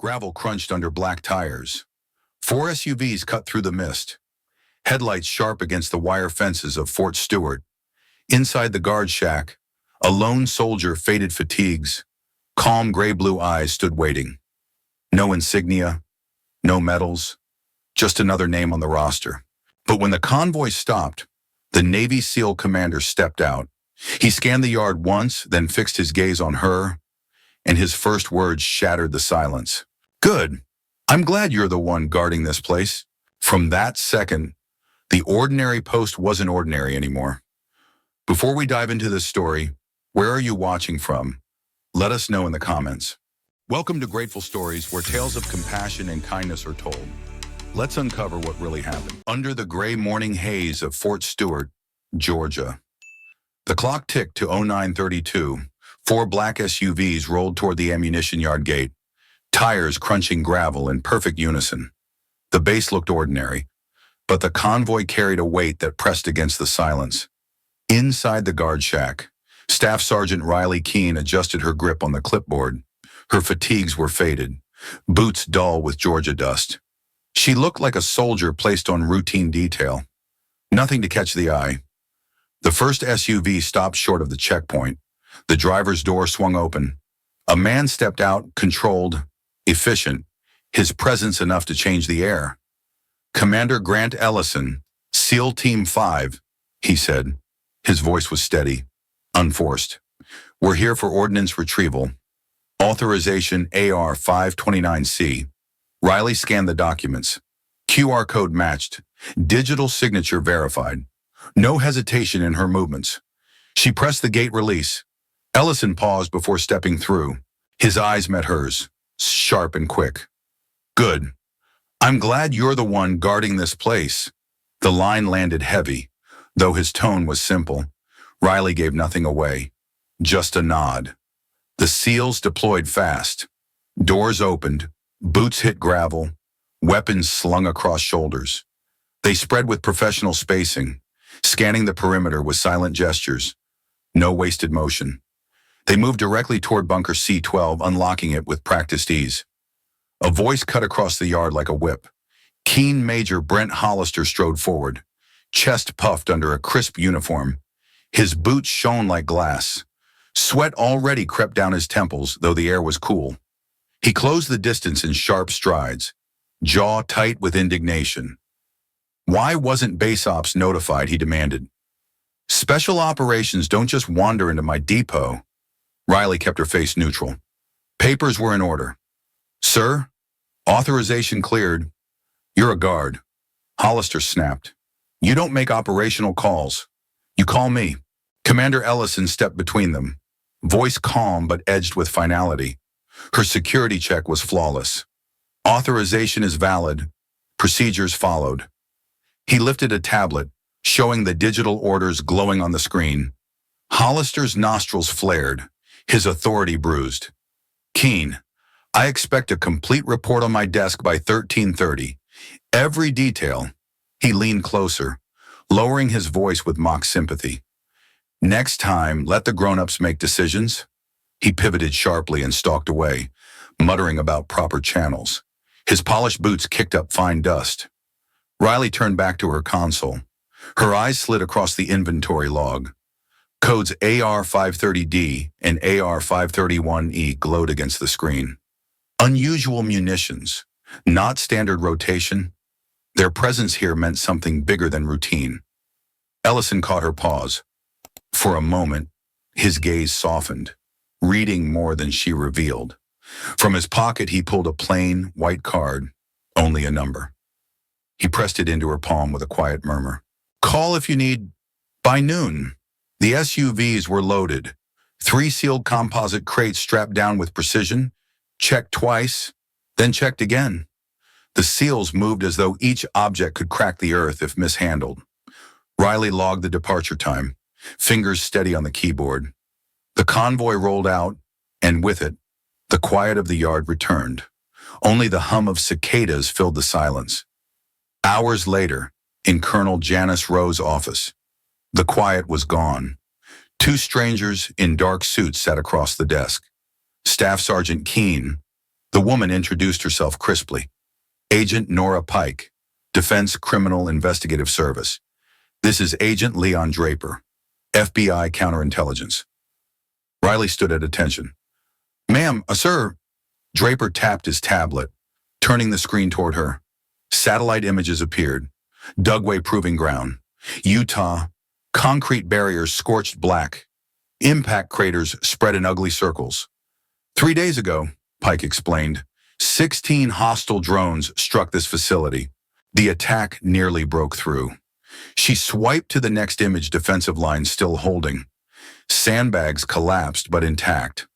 Gravel crunched under black tires. Four SUVs cut through the mist, headlights sharp against the wire fences of Fort Stewart. Inside the guard shack, a lone soldier, faded fatigues, calm gray-blue eyes stood waiting. No insignia, no medals, just another name on the roster. But when the convoy stopped, the Navy SEAL commander stepped out. He scanned the yard once, then fixed his gaze on her, and his first words shattered the silence. "Good. I'm glad you're the one guarding this place." From that second, the ordinary post wasn't ordinary anymore. Before we dive into this story, where are you watching from? Let us know in the comments. Welcome to Grateful Stories, where tales of compassion and kindness are told. Let's uncover what really happened. Under the gray morning haze of Fort Stewart, Georgia. The clock ticked to 09:32. Four black SUVs rolled toward the ammunition yard gate, tires crunching gravel in perfect unison. The base looked ordinary, but the convoy carried a weight that pressed against the silence. Inside the guard shack, Staff Sergeant Riley Keene adjusted her grip on the clipboard. Her fatigues were faded, boots dull with Georgia dust. She looked like a soldier placed on routine detail. Nothing to catch the eye. The first SUV stopped short of the checkpoint. The driver's door swung open. A man stepped out, controlled, efficient, his presence enough to change the air. "Commander Grant Ellison, SEAL Team 5, he said. His voice was steady, unforced. "We're here for ordnance retrieval. Authorization AR 529C. Riley scanned the documents. QR code matched. Digital signature verified. No hesitation in her movements. She pressed the gate release. Ellison paused before stepping through. His eyes met hers, sharp and quick. "Good. I'm glad you're the one guarding this place." The line landed heavy, though his tone was simple. Riley gave nothing away, just a nod. The SEALs deployed fast. Doors opened, boots hit gravel, weapons slung across shoulders. They spread with professional spacing, scanning the perimeter with silent gestures. No wasted motion. They moved directly toward bunker C-12, unlocking it with practiced ease. A voice cut across the yard like a whip. Keen Major Brent Hollister strode forward, chest puffed under a crisp uniform. His boots shone like glass. Sweat already crept down his temples, though the air was cool. He closed the distance in sharp strides, jaw tight with indignation. "Why wasn't Base Ops notified?" he demanded. "Special operations don't just wander into my depot." Riley kept her face neutral. "Papers were in order." "Sir, authorization cleared." "You're a guard." Hollister snapped. "You don't make operational calls. You call me." Commander Ellison stepped between them, voice calm but edged with finality. Her security check was flawless. "Authorization is valid." Procedures followed. He lifted a tablet, showing the digital orders glowing on the screen. Hollister's nostrils flared, his authority bruised. "Keene, I expect a complete report on my desk by 13:30. Every detail." He leaned closer, lowering his voice with mock sympathy. "Next time, let the grown-ups make decisions." He pivoted sharply and stalked away, muttering about proper channels. His polished boots kicked up fine dust. Riley turned back to her console. Her eyes slid across the inventory log. Codes AR 530D and AR 531E glowed against the screen. Unusual munitions, not standard rotation. Their presence here meant something bigger than routine. Ellison caught her pause. For a moment, his gaze softened, reading more than she revealed. From his pocket, he pulled a plain, white card, only a number. He pressed it into her palm with a quiet murmur. "Call if you need by noon." The SUVs were loaded. 3 sealed composite crates strapped down with precision, checked twice, then checked again. The SEALs moved as though each object could crack the earth if mishandled. Riley logged the departure time, fingers steady on the keyboard. The convoy rolled out, and with it, the quiet of the yard returned. Only the hum of cicadas filled the silence. Hours later, in Colonel Janice Rowe's office, the quiet was gone. 2 strangers in dark suits sat across the desk. Staff Sergeant Keene, The woman introduced herself crisply. Agent Nora Pike, Defense Criminal Investigative Service. This is Agent Leon Draper, FBI Counterintelligence. Riley stood at attention. Ma'am, sir. Draper tapped his tablet, turning the screen toward her. Satellite images appeared. Dugway Proving Ground, Utah. Concrete barriers scorched black. Impact craters spread in ugly circles. 3 days ago, Pike explained, 16 hostile drones struck this facility. The attack nearly broke through. She swiped to the next image, defensive lines still holding. Sandbags collapsed but intact.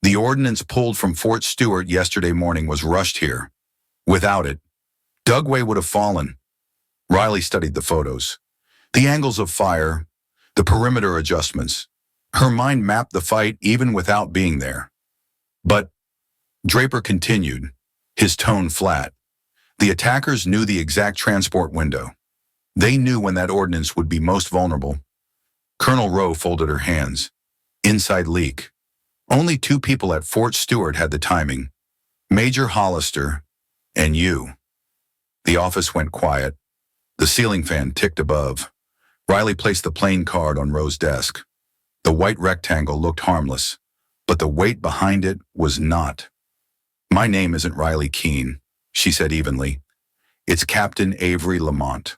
The ordnance pulled from Fort Stewart yesterday morning was rushed here. Without it, Dugway would have fallen. Riley studied the photos. The angles of fire, the perimeter adjustments. Her mind mapped the fight even without being there. But Draper continued, his tone flat. The attackers knew the exact transport window. They knew when that ordnance would be most vulnerable. Colonel Rowe folded her hands. Inside leak. Only 2 people at Fort Stewart had the timing. Major Hollister and you. The office went quiet. The ceiling fan ticked above. Riley placed the playing card on Rowe's desk. The white rectangle looked harmless, but the weight behind it was not. My name isn't Riley Keene, she said evenly. It's Captain Avery Lamont,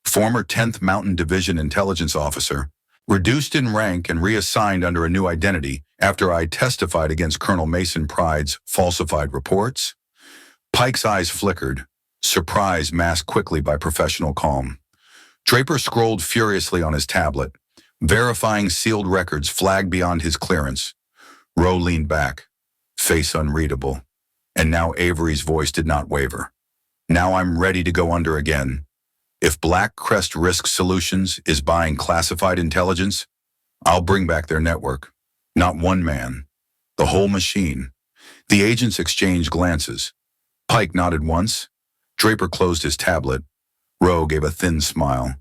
former 10th Mountain Division intelligence officer, reduced in rank and reassigned under a new identity after I testified against Colonel Mason Pride's falsified reports. Pike's eyes flickered, surprise masked quickly by professional calm. Draper scrolled furiously on his tablet, verifying sealed records flagged beyond his clearance. Rowe leaned back, face unreadable, and now Avery's voice did not waver. Now I'm ready to go under again. If Black Crest Risk Solutions is buying classified intelligence, I'll bring back their network. Not one man, the whole machine. The agents exchanged glances. Pike nodded once. Draper closed his tablet. Rowe gave a thin smile.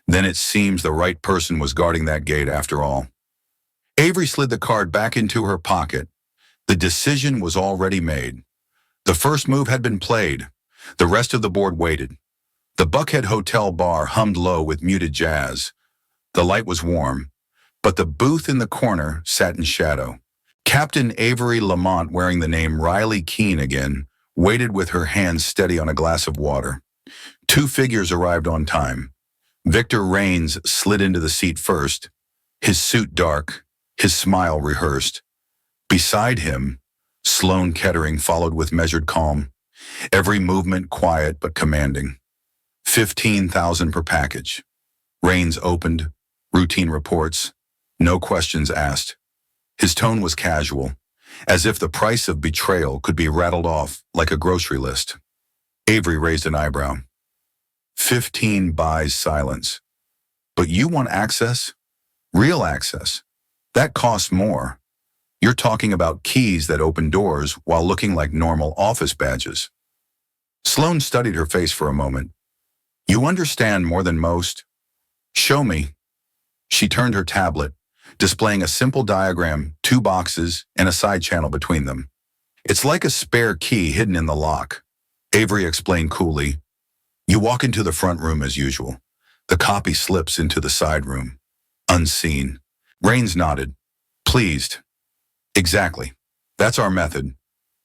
Then it seems the right person was guarding that gate after all. Avery slid the card back into her pocket. The decision was already made. The first move had been played. The rest of the board waited. The Buckhead Hotel bar hummed low with muted jazz. The light was warm, but the booth in the corner sat in shadow. Captain Avery Lamont, wearing the name Riley Keene again, waited with her hands steady on a glass of water. 2 figures arrived on time. Victor Raines slid into the seat first, his suit dark, his smile rehearsed. Beside him, Sloan Kettering followed with measured calm, every movement quiet but commanding. 15,000 per package. Raines opened, routine reports, no questions asked. His tone was casual, as if the price of betrayal could be rattled off like a grocery list. Avery raised an eyebrow. 15 buys silence. But you want access? Real access. That costs more. You're talking about keys that open doors while looking like normal office badges. Sloan studied her face for a moment. You understand more than most? Show me. She turned her tablet, displaying a simple diagram, 2 boxes, and a side channel between them. It's like a spare key hidden in the lock. Avery explained coolly. You walk into the front room as usual. The copy slips into the side room, unseen. Raines nodded, pleased. Exactly. That's our method.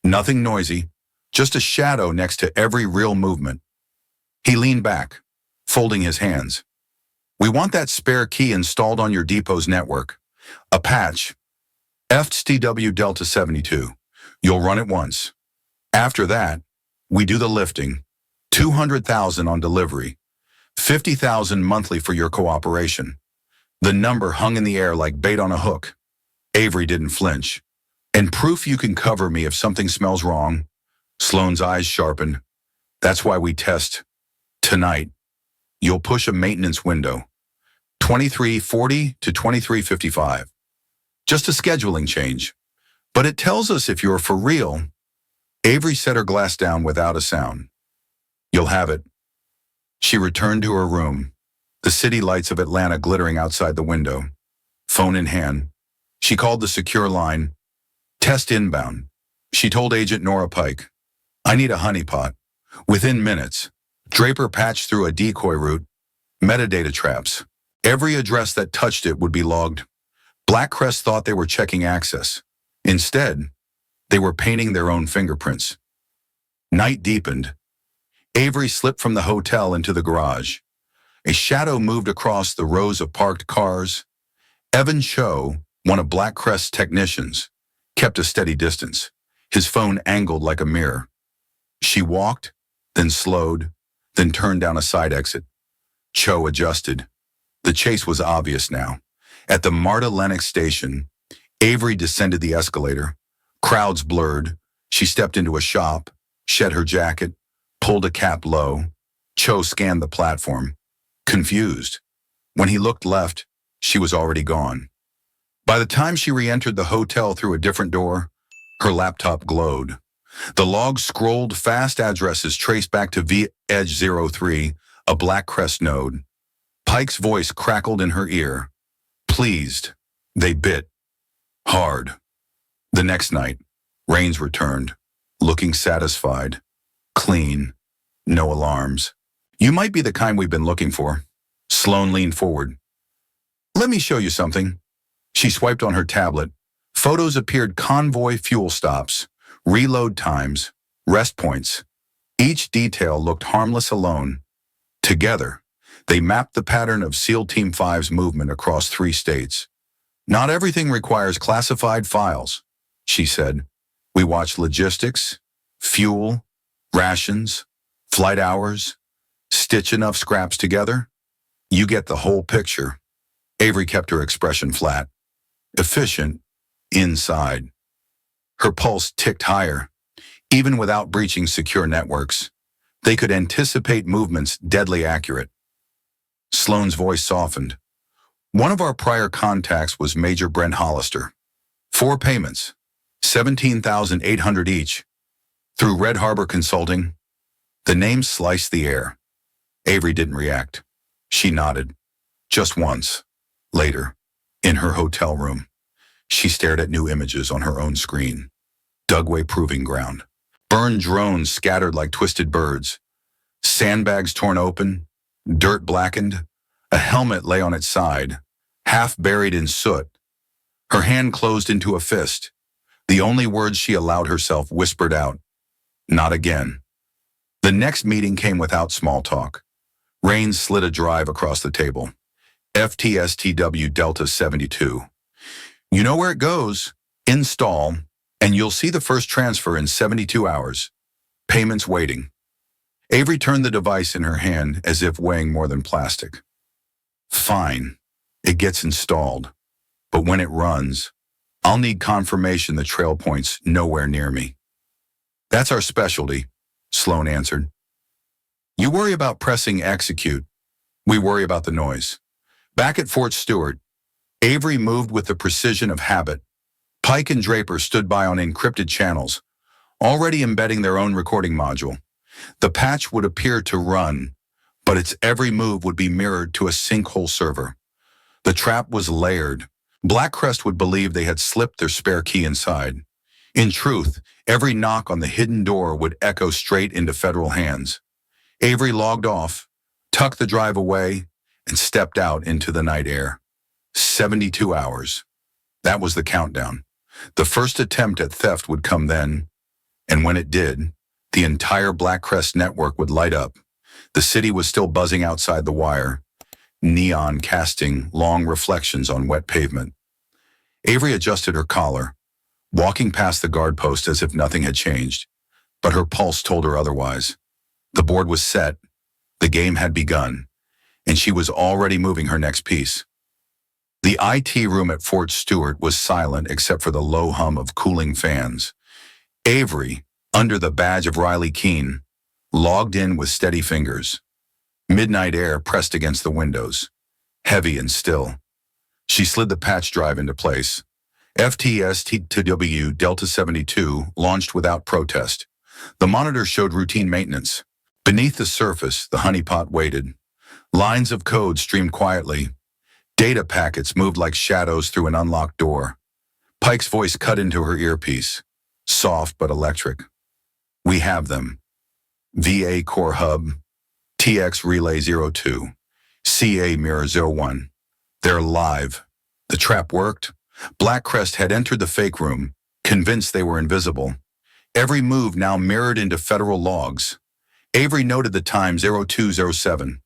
Nothing noisy, just a shadow next to every real movement. He leaned back, folding his hands. We want that spare key installed on your depot's network. A patch, FTW Delta 72. You'll run it once. After that, we do the lifting. 200,000 on delivery. 50,000 monthly for your cooperation. The number hung in the air like bait on a hook. Avery didn't flinch. And proof you can cover me if something smells wrong. Sloan's eyes sharpened. That's why we test. Tonight, you'll push a maintenance window. 2340 to 2355. Just a scheduling change. But it tells us if you're for real. Avery set her glass down without a sound. You'll have it. She returned to her room, the city lights of Atlanta glittering outside the window. Phone in hand, she called the secure line. Test inbound. She told Agent Nora Pike, "I need a honeypot." Within minutes, Draper patched through a decoy route, metadata traps. Every address that touched it would be logged. Blackcrest thought they were checking access. Instead, they were painting their own fingerprints. Night deepened. Avery slipped from the hotel into the garage. A shadow moved across the rows of parked cars. Evan Cho, one of Blackcrest's technicians, kept a steady distance, his phone angled like a mirror. She walked, then slowed, then turned down a side exit. Cho adjusted. The chase was obvious now. At the Marta Lennox station, Avery descended the escalator. Crowds blurred. She stepped into a shop, shed her jacket, pulled a cap low. Cho scanned the platform, confused. When he looked left, she was already gone. By the time she re-entered the hotel through a different door, her laptop glowed. The logs scrolled fast addresses traced back to V-Edge 03, a Blackcrest node. Pike's voice crackled in her ear. Pleased, they bit. Hard. The next night, Rains returned, looking satisfied. Clean. No alarms. "You might be the kind we've been looking for." Sloan leaned forward. "Let me show you something." She swiped on her tablet. Photos appeared: convoy fuel stops, reload times, rest points. Each detail looked harmless alone. Together, they mapped the pattern of SEAL Team 5's movement across 3 states. "Not everything requires classified files," she said. "We watch logistics, fuel, rations, flight hours. Stitch enough scraps together, you get the whole picture." Avery kept her expression flat. Efficient, inside. Her pulse ticked higher. Even without breaching secure networks, they could anticipate movements deadly accurate. Sloan's voice softened. "One of our prior contacts was Major Brent Hollister. 4 payments, $17,800 each, through Red Harbor Consulting." The name sliced the air. Avery didn't react. She nodded. Just once. Later, in her hotel room, she stared at new images on her own screen. Dugway Proving Ground. Burned drones scattered like twisted birds. Sandbags torn open. Dirt blackened. A helmet lay on its side, half buried in soot. Her hand closed into a fist. The only words she allowed herself whispered out. "Not again." The next meeting came without small talk. Rains slid a drive across the table. "FTSTW Delta 72. You know where it goes. Install, and you'll see the first transfer in 72 hours. Payments waiting." Avery turned the device in her hand as if weighing more than plastic. "Fine. It gets installed. But when it runs, I'll need confirmation the trail point's nowhere near me." "That's our specialty," Sloan answered. "You worry about pressing execute. We worry about the noise." Back at Fort Stewart, Avery moved with the precision of habit. Pike and Draper stood by on encrypted channels, already embedding their own recording module. The patch would appear to run, but its every move would be mirrored to a sinkhole server. The trap was layered. Blackcrest would believe they had slipped their spare key inside. In truth, every knock on the hidden door would echo straight into federal hands. Avery logged off, tucked the drive away, and stepped out into the night air. 72 hours. That was the countdown. The first attempt at theft would come then, and when it did, the entire Blackcrest network would light up. The city was still buzzing outside the wire, neon casting long reflections on wet pavement. Avery adjusted her collar, walking past the guard post as if nothing had changed, but her pulse told her otherwise. The board was set, the game had begun, and she was already moving her next piece. The IT room at Fort Stewart was silent except for the low hum of cooling fans. Avery, under the badge of Riley Keene, logged in with steady fingers. Midnight air pressed against the windows, heavy and still. She slid the patch drive into place. FTSTW Delta 72 launched without protest. The monitor showed routine maintenance. Beneath the surface, the honeypot waited. Lines of code streamed quietly. Data packets moved like shadows through an unlocked door. Pike's voice cut into her earpiece. soft but electric. We have them. VA Core Hub, TX Relay 02, CA Mirror 01. They're live. The trap worked. Blackcrest had entered the fake room, convinced they were invisible. Every move now mirrored into federal logs. Avery noted the time 0207.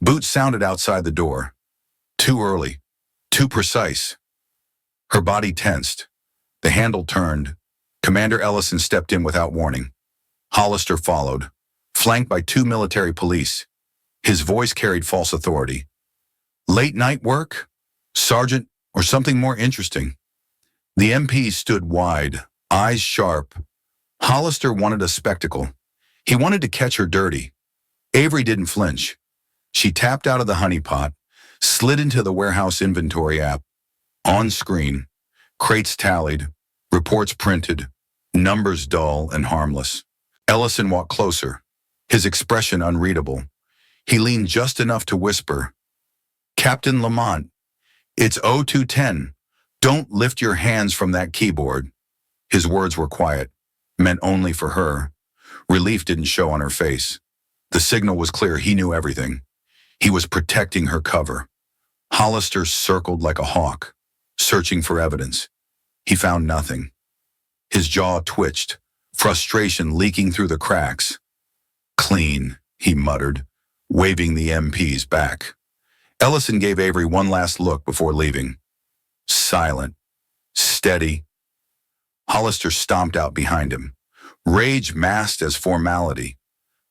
Boots sounded outside the door. Too early. Too precise. Her body tensed. The handle turned. Commander Ellison stepped in without warning. Hollister followed, flanked by 2 military police. His voice carried false authority. Late night work? Sergeant, or something more interesting? The MP stood wide, eyes sharp. Hollister wanted a spectacle. He wanted to catch her dirty. Avery didn't flinch. She tapped out of the honeypot, slid into the warehouse inventory app. On screen, crates tallied, reports printed, numbers dull and harmless. Ellison walked closer, his expression unreadable. He leaned just enough to whisper, "Captain Lamont, it's 0210. Don't lift your hands from that keyboard." His words were quiet, meant only for her. Relief didn't show on her face. The signal was clear. He knew everything. He was protecting her cover. Hollister circled like a hawk, searching for evidence. He found nothing. His jaw twitched, frustration leaking through the cracks. "Clean," he muttered, waving the MPs back. Ellison gave Avery one last look before leaving. Silent, steady. Hollister stomped out behind him, rage masked as formality.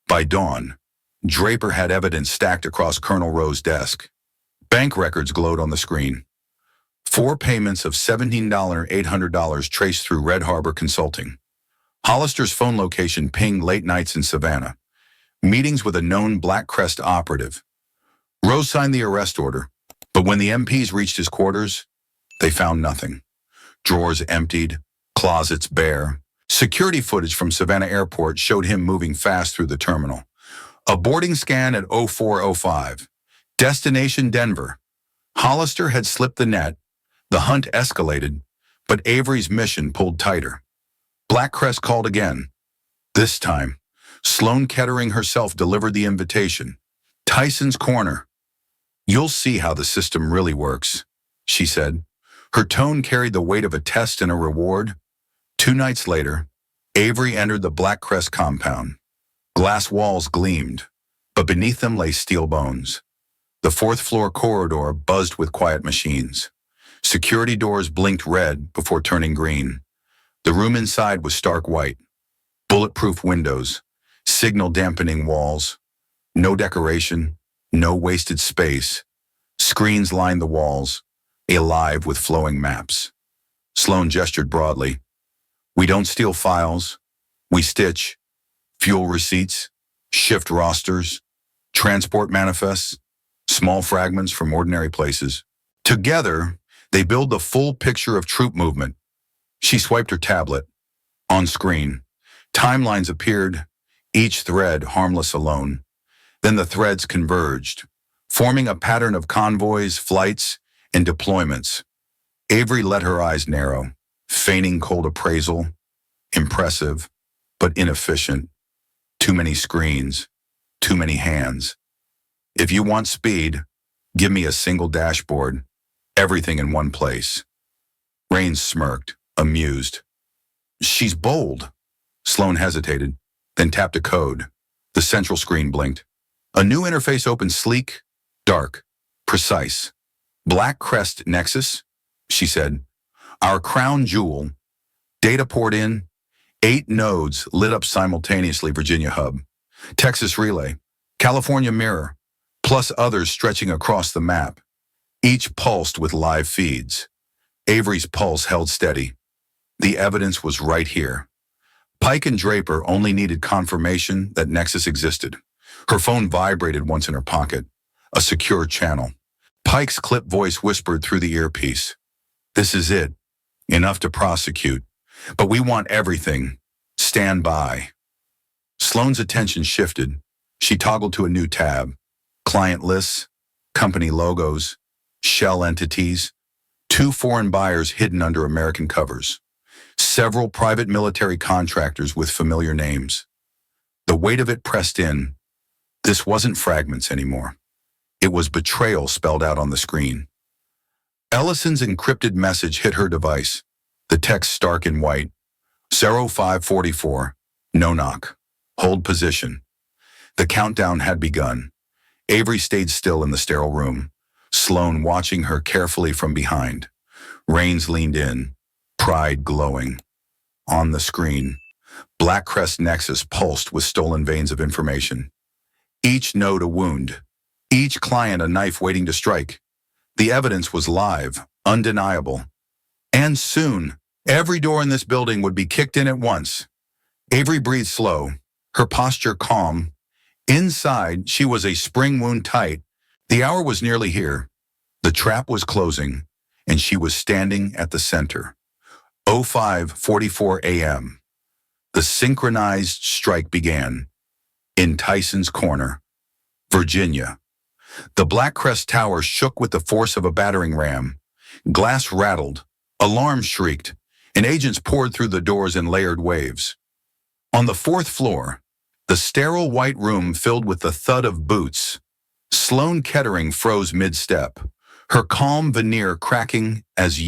By dawn, Draper had evidence stacked across Colonel Rowe's desk. Bank records glowed on the screen. 4 payments of $17,800 traced through Red Harbor Consulting. Hollister's phone location pinged late nights in Savannah. Meetings with a known Blackcrest operative. Rowe signed the arrest order, but when the MPs reached his quarters, they found nothing. Drawers emptied, closets bare. Security footage from Savannah Airport showed him moving fast through the terminal. A boarding scan at 0405. Destination Denver. Hollister had slipped the net. The hunt escalated, but Avery's mission pulled tighter. Blackcrest called again. This time, Sloan Kettering herself delivered the invitation. Tyson's Corner. "You'll see how the system really works," she said. Her tone carried the weight of a test and a reward. 2 nights later, Avery entered the Blackcrest compound. Glass walls gleamed, but beneath them lay steel bones. The 4th-floor corridor buzzed with quiet machines. Security doors blinked red before turning green. The room inside was stark white. Bulletproof windows, signal-dampening walls. No decoration, no wasted space. Screens lined the walls, alive with flowing maps. Sloan gestured broadly. "We don't steal files. We stitch. Fuel receipts, shift rosters, transport manifests, small fragments from ordinary places. Together, they build the full picture of troop movement." She swiped her tablet. On screen, timelines appeared, each thread harmless alone. Then the threads converged, forming a pattern of convoys, flights, and deployments. Avery let her eyes narrow, feigning cold appraisal. Impressive, but inefficient. Too many screens, too many hands. "If you want speed, give me a single dashboard, everything in one place." Raines smirked, amused. "She's bold." Sloan hesitated, then tapped a code. The central screen blinked. A new interface opened, sleek, dark, precise. "Blackcrest Nexus," she said. "Our crown jewel." Data poured in. 8 nodes lit up simultaneously: Virginia Hub, Texas Relay, California Mirror, plus others stretching across the map. Each pulsed with live feeds. Avery's pulse held steady. The evidence was right here. Pike and Draper only needed confirmation that Nexus existed. Her phone vibrated once in her pocket. A secure channel. Pike's clipped voice whispered through the earpiece. "This is it. Enough to prosecute. But we want everything. Stand by." Sloan's attention shifted. She toggled to a new tab. Client lists, company logos, shell entities, 2 foreign buyers hidden under American covers. Several private military contractors with familiar names. The weight of it pressed in. This wasn't fragments anymore. It was betrayal spelled out on the screen. Ellison's encrypted message hit her device. The text stark in white. 0544. No knock. Hold position. The countdown had begun. Avery stayed still in the sterile room, Sloane watching her carefully from behind. Rains leaned in, pride glowing. On the screen, Black Crest Nexus pulsed with stolen veins of information. Each node a wound, each client a knife waiting to strike. The evidence was live, undeniable. And soon, every door in this building would be kicked in at once. Avery breathed slow, her posture calm. Inside, she was a spring wound tight. The hour was nearly here. The trap was closing, and she was standing at the center. 05:44 a.m. The synchronized strike began. In Tyson's Corner, Virginia. The Black Crest Tower shook with the force of a battering ram. Glass rattled, alarms shrieked, and agents poured through the doors in layered waves. On the fourth floor, the sterile white room filled with the thud of boots, Sloane Kettering froze mid-step, her calm veneer cracking as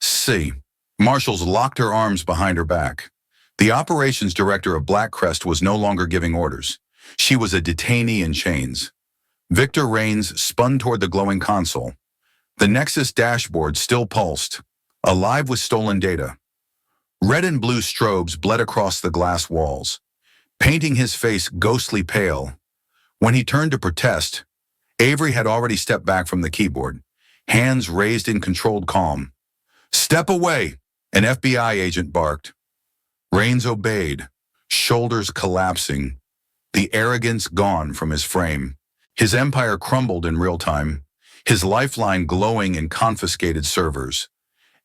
see. Marshals locked her arms behind her back. The operations director of Black Crest was no longer giving orders. She was a detainee in chains. Victor Rains spun toward the glowing console. The Nexus dashboard still pulsed, alive with stolen data. Red and blue strobes bled across the glass walls, painting his face ghostly pale. When he turned to protest, Avery had already stepped back from the keyboard, hands raised in controlled calm. "Step away," an FBI agent barked. Rains obeyed, shoulders collapsing, the arrogance gone from his frame. His empire crumbled in real time, his lifeline glowing in confiscated servers.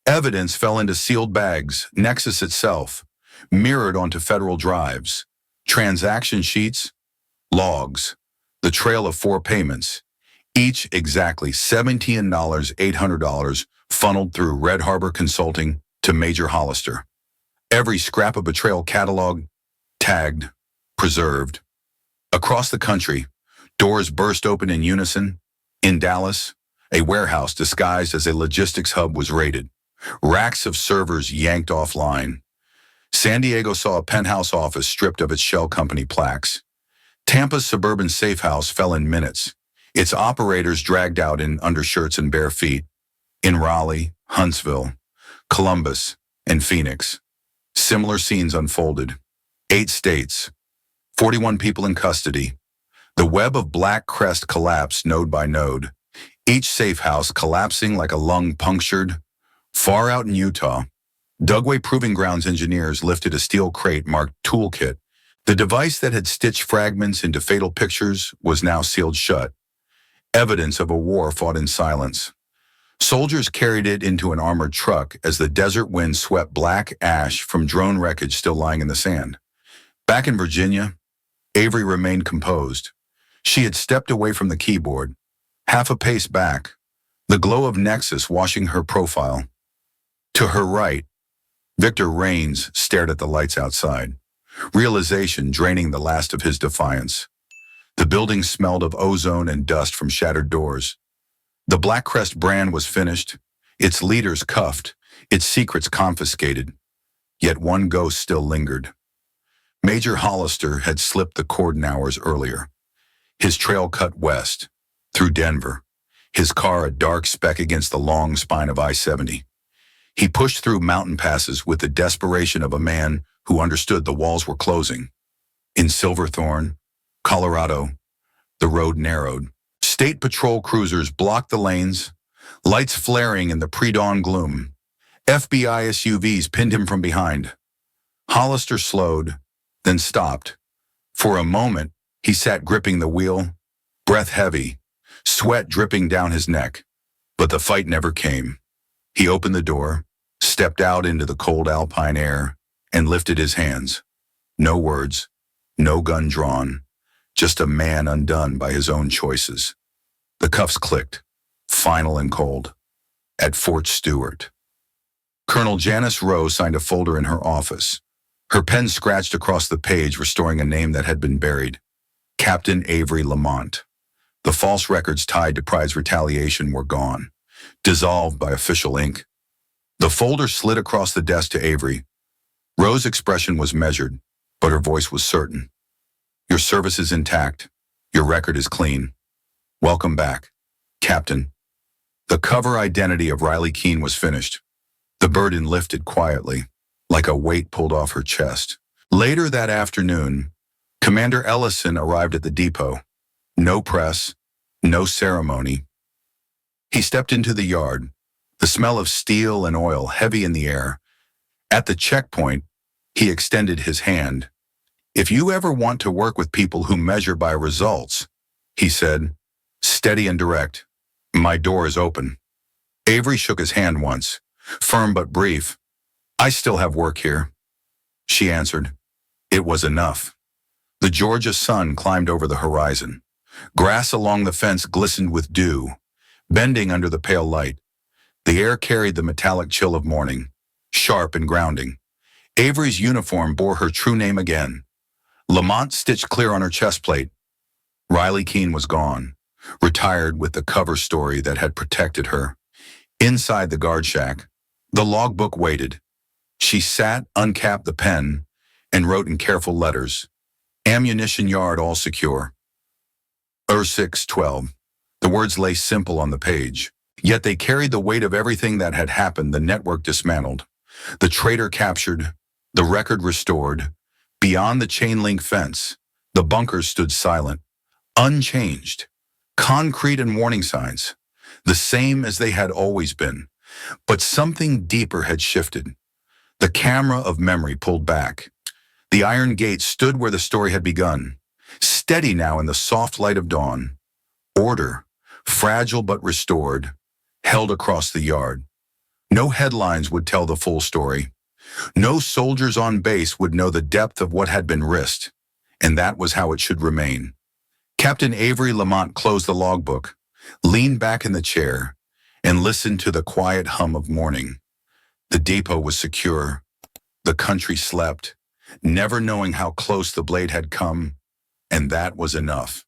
Evidence fell into sealed bags, Nexus itself, mirrored onto federal drives. Transaction sheets, logs, the trail of 4 payments, each exactly $17,800 funneled through Red Harbor Consulting to Major Hollister. Every scrap of betrayal cataloged, tagged, preserved. Across the country, doors burst open in unison. In Dallas, a warehouse disguised as a logistics hub was raided. Racks of servers yanked offline. San Diego saw a penthouse office stripped of its shell company plaques. Tampa's suburban safe house fell in minutes, its operators dragged out in undershirts and bare feet. In Raleigh, Huntsville, Columbus, and Phoenix, similar scenes unfolded. 8 states, 41 people in custody. The web of Black Crest collapsed node by node, each safe house collapsing like a lung punctured. Far out in Utah, Dugway Proving Grounds engineers lifted a steel crate marked Toolkit. The device that had stitched fragments into fatal pictures was now sealed shut. Evidence of a war fought in silence. Soldiers carried it into an armored truck as the desert wind swept black ash from drone wreckage still lying in the sand. Back in Virginia, Avery remained composed. She had stepped away from the keyboard, half a pace back, the glow of Nexus washing her profile. To her right, Victor Rains stared at the lights outside, realization draining the last of his defiance. The building smelled of ozone and dust from shattered doors. The Black Crest brand was finished, its leaders cuffed, its secrets confiscated. Yet one ghost still lingered. Major Hollister had slipped the cordon hours earlier. His trail cut west, through Denver, his car a dark speck against the long spine of I-70. He pushed through mountain passes with the desperation of a man who understood the walls were closing. In Silverthorne, Colorado, the road narrowed. State patrol cruisers blocked the lanes, lights flaring in the pre-dawn gloom. FBI SUVs pinned him from behind. Hollister slowed, then stopped. For a moment, he sat gripping the wheel, breath heavy, sweat dripping down his neck. But the fight never came. He opened the door, stepped out into the cold alpine air, and lifted his hands. No words, no gun drawn, just a man undone by his own choices. The cuffs clicked, final and cold, at Fort Stewart. Colonel Janice Rowe signed a folder in her office. Her pen scratched across the page, restoring a name that had been buried. Captain Avery Lamont. The false records tied to prize retaliation were gone, dissolved by official ink. The folder slid across the desk to Avery. Rowe's expression was measured, but her voice was certain. Your service is intact. Your record is clean. Welcome back, Captain. The cover identity of Riley Keene was finished. The burden lifted quietly, like a weight pulled off her chest. Later that afternoon, Commander Ellison arrived at the depot. No press, no ceremony. He stepped into the yard, the smell of steel and oil heavy in the air. At the checkpoint, he extended his hand. If you ever want to work with people who measure by results, he said, steady and direct, my door is open. Avery shook his hand once, firm but brief. I still have work here, she answered. It was enough. The Georgia sun climbed over the horizon. Grass along the fence glistened with dew, bending under the pale light. The air carried the metallic chill of morning, sharp and grounding. Avery's uniform bore her true name again. Lamont stitched clear on her chest plate. Riley Keene was gone, retired with the cover story that had protected her. Inside the guard shack, the logbook waited. She sat, uncapped the pen, and wrote in careful letters. Ammunition yard all secure. 612. The words lay simple on the page, yet they carried the weight of everything that had happened. The network dismantled, the traitor captured, the record restored. Beyond the chain link fence, the bunkers stood silent, unchanged. Concrete and warning signs, the same as they had always been. But something deeper had shifted. The camera of memory pulled back. The iron gate stood where the story had begun, steady now in the soft light of dawn. Order, fragile but restored, held across the yard. No headlines would tell the full story. No soldiers on base would know the depth of what had been risked, and that was how it should remain. Captain Avery Lamont closed the logbook, leaned back in the chair, and listened to the quiet hum of morning. The depot was secure. The country slept, never knowing how close the blade had come, and that was enough.